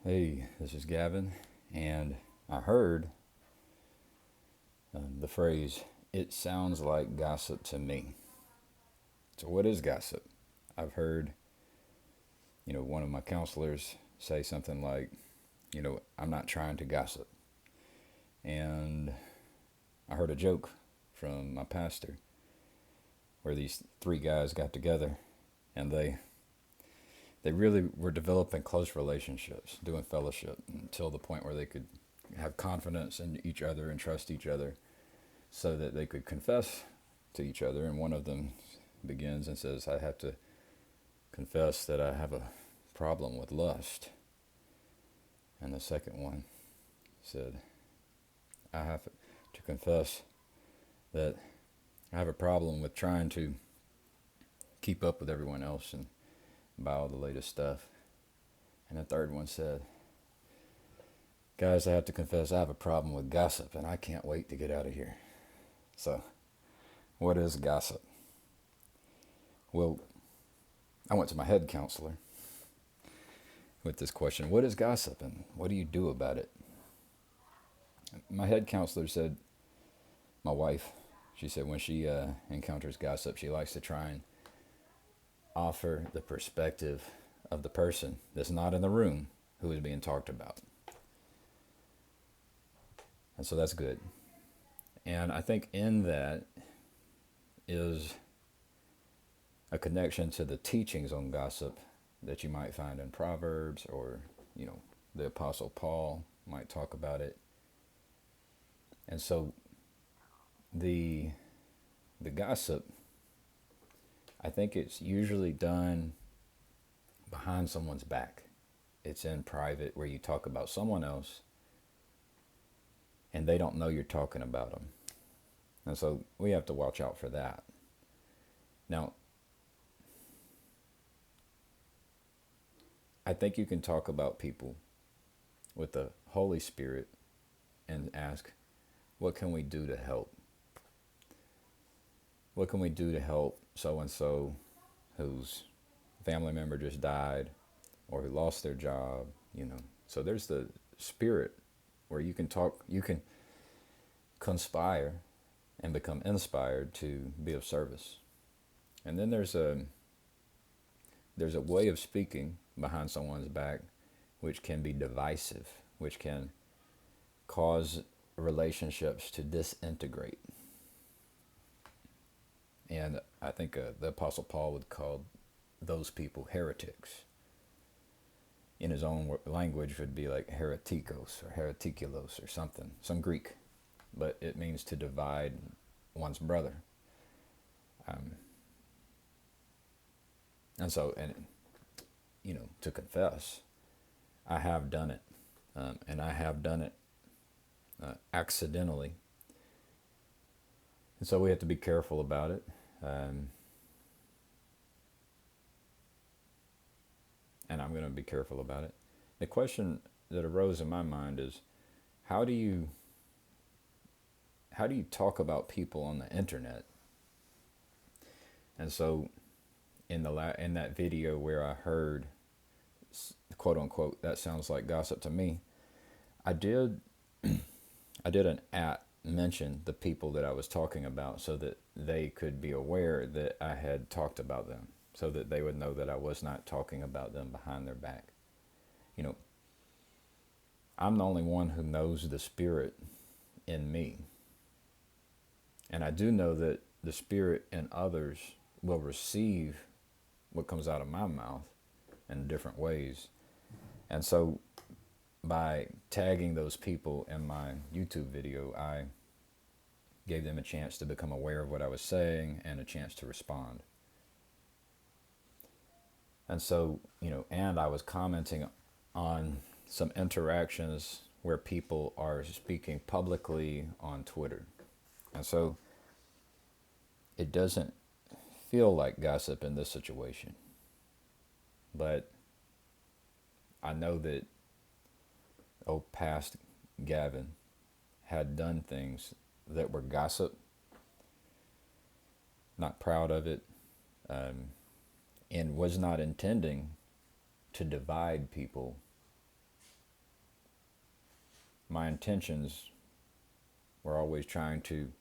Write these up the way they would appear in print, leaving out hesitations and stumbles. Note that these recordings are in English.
Hey, this is Gavin, and I heard the phrase, it sounds like gossip to me. So, what is gossip? I've heard, one of my counselors say something like, I'm not trying to gossip. And I heard a joke from my pastor where these three guys got together and they really were developing close relationships, doing fellowship until the point where they could have confidence in each other and trust each other so that they could confess to each other. And one of them begins and says, I have to confess that I have a problem with lust. And the second one said, I have to confess that I have a problem with trying to keep up with everyone else and buy all the latest stuff. And the third one said, guys, I have to confess I have a problem with gossip and I can't wait to get out of here. So, what is gossip? Well, I went to my head counselor with this question. What is gossip and what do you do about it? My head counselor said, my wife, she said when she encounters gossip, she likes to try and offer the perspective of the person that's not in the room who is being talked about. And so that's good. And I think in that is a connection to the teachings on gossip that you might find in Proverbs, or, the Apostle Paul might talk about it. And so the gossip, I think it's usually done behind someone's back. It's in private where you talk about someone else and they don't know you're talking about them. And so we have to watch out for that. Now, I think you can talk about people with the Holy Spirit and ask, what can we do to help? What can we do to help so and so whose family member just died or who lost their job? So there's the spirit where you can talk, you can conspire and become inspired to be of service. And then there's a way of speaking behind someone's back which can be divisive, which can cause relationships to disintegrate. And I think the Apostle Paul would call those people heretics. In his own language would be like heretikos or heretikulos or something, some Greek, but it means to divide one's brother. And so, to confess, I have done it, and I have done it accidentally. And so we have to be careful about it. And I'm going to be careful about it. The question that arose in my mind is, how do you talk about people on the internet? And so, in that video where I heard, quote unquote, that sounds like gossip to me, I did an mention the people that I was talking about so that they could be aware that I had talked about them, so that they would know that I was not talking about them behind their back. I'm the only one who knows the Spirit in me. And I do know that the Spirit in others will receive what comes out of my mouth in different ways. And so by tagging those people in my YouTube video, I gave them a chance to become aware of what I was saying and a chance to respond. And so, and I was commenting on some interactions where people are speaking publicly on Twitter. And so it doesn't feel like gossip in this situation. But I know that past Gavin had done things that were gossip, not proud of it, and was not intending to divide people my intentions were always trying to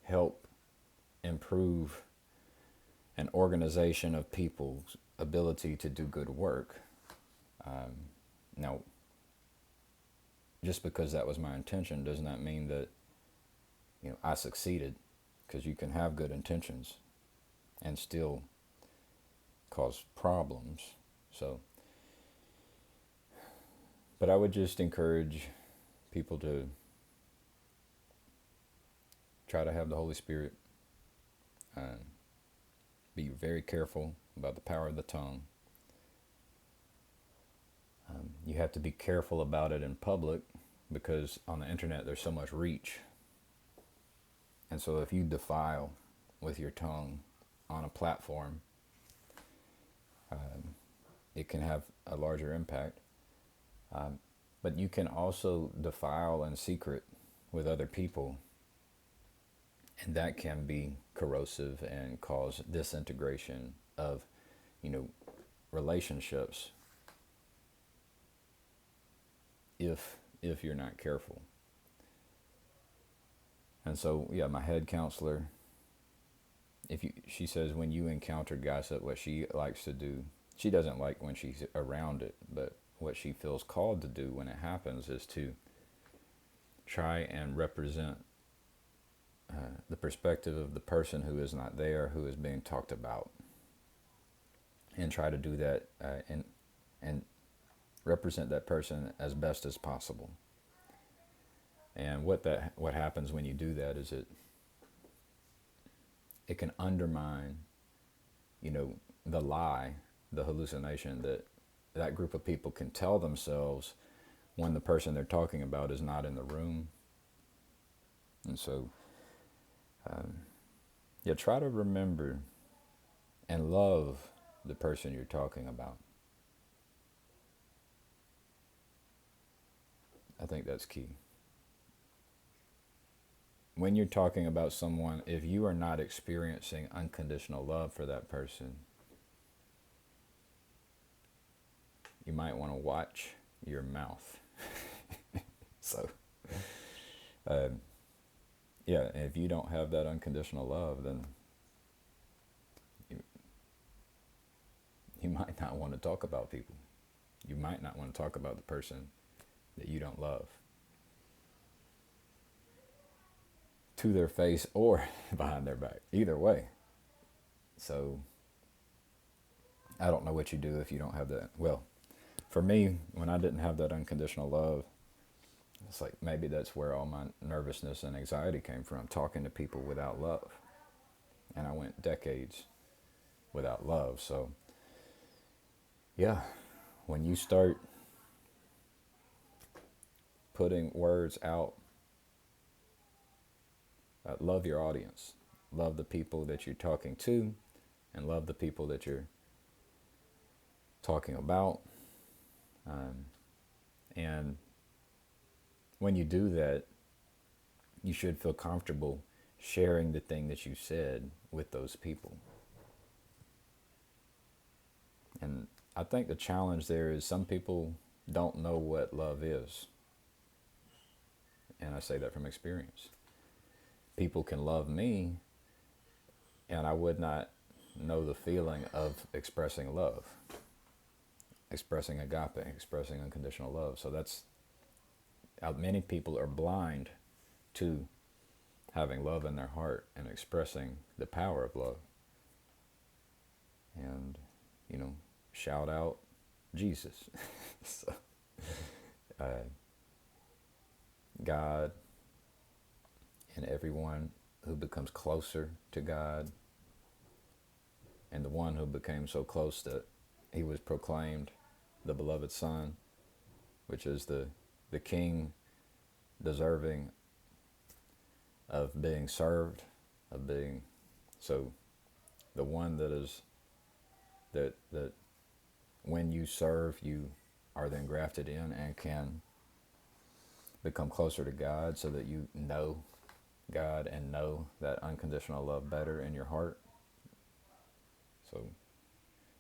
help improve an organization of people's ability to do good work. Now, just because that was my intention does not mean that I succeeded, because you can have good intentions and still cause problems. So, but I would just encourage people to try to have the Holy Spirit. Be very careful about the power of the tongue. You have to be careful about it in public, because on the internet there's so much reach. And so if you defile with your tongue on a platform, it can have a larger impact. But you can also defile in secret with other people, and that can be corrosive and cause disintegration of, relationships if you're not careful. And so, yeah, my head counselor, she says when you encounter gossip, what she likes to do, she doesn't like when she's around it, but what she feels called to do when it happens is to try and represent the perspective of the person who is not there, who is being talked about, and try to do that and represent that person as best as possible. And what happens when you do that is it can undermine, the lie, the hallucination that group of people can tell themselves when the person they're talking about is not in the room. And so, try to remember and love the person you're talking about. I think that's key. When you're talking about someone, if you are not experiencing unconditional love for that person, you might want to watch your mouth. So, if you don't have that unconditional love, then you might not want to talk about people. You might not want to talk about the person that you don't love, to their face or behind their back. Either way. So, I don't know what you do if you don't have that. Well, for me, when I didn't have that unconditional love, it's like maybe that's where all my nervousness and anxiety came from, talking to people without love. And I went decades without love. So, yeah, when you start putting words out, love your audience, love the people that you're talking to, and love the people that you're talking about. And when you do that, you should feel comfortable sharing the thing that you said with those people. And I think the challenge there is some people don't know what love is. And I say that from experience. People can love me, and I would not know the feeling of expressing love, expressing agape, expressing unconditional love. So that's how many people are blind to having love in their heart and expressing the power of love. And, shout out Jesus. So, God and everyone who becomes closer to God, and the one who became so close that he was proclaimed the beloved Son, which is the King deserving of being served, of being, so the one that is, that when you serve, you are then grafted in and can become closer to God, so that you know God and know that unconditional love better in your heart. So,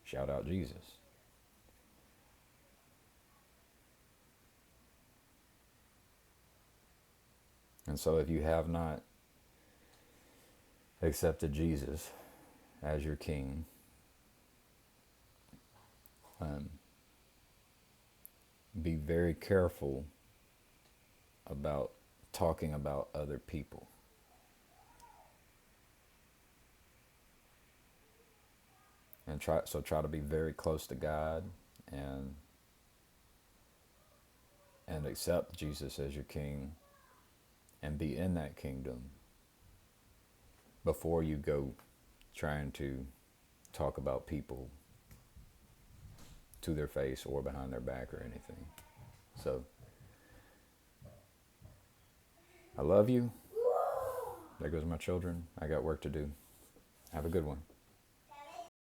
shout out Jesus. And so if you have not accepted Jesus as your king, um, be very careful about talking about other people. And try to be very close to God, and accept Jesus as your king, and be in that kingdom before you go trying to talk about people to their face or behind their back or anything. So I love you. There goes my children. I got work to do. Have a good one.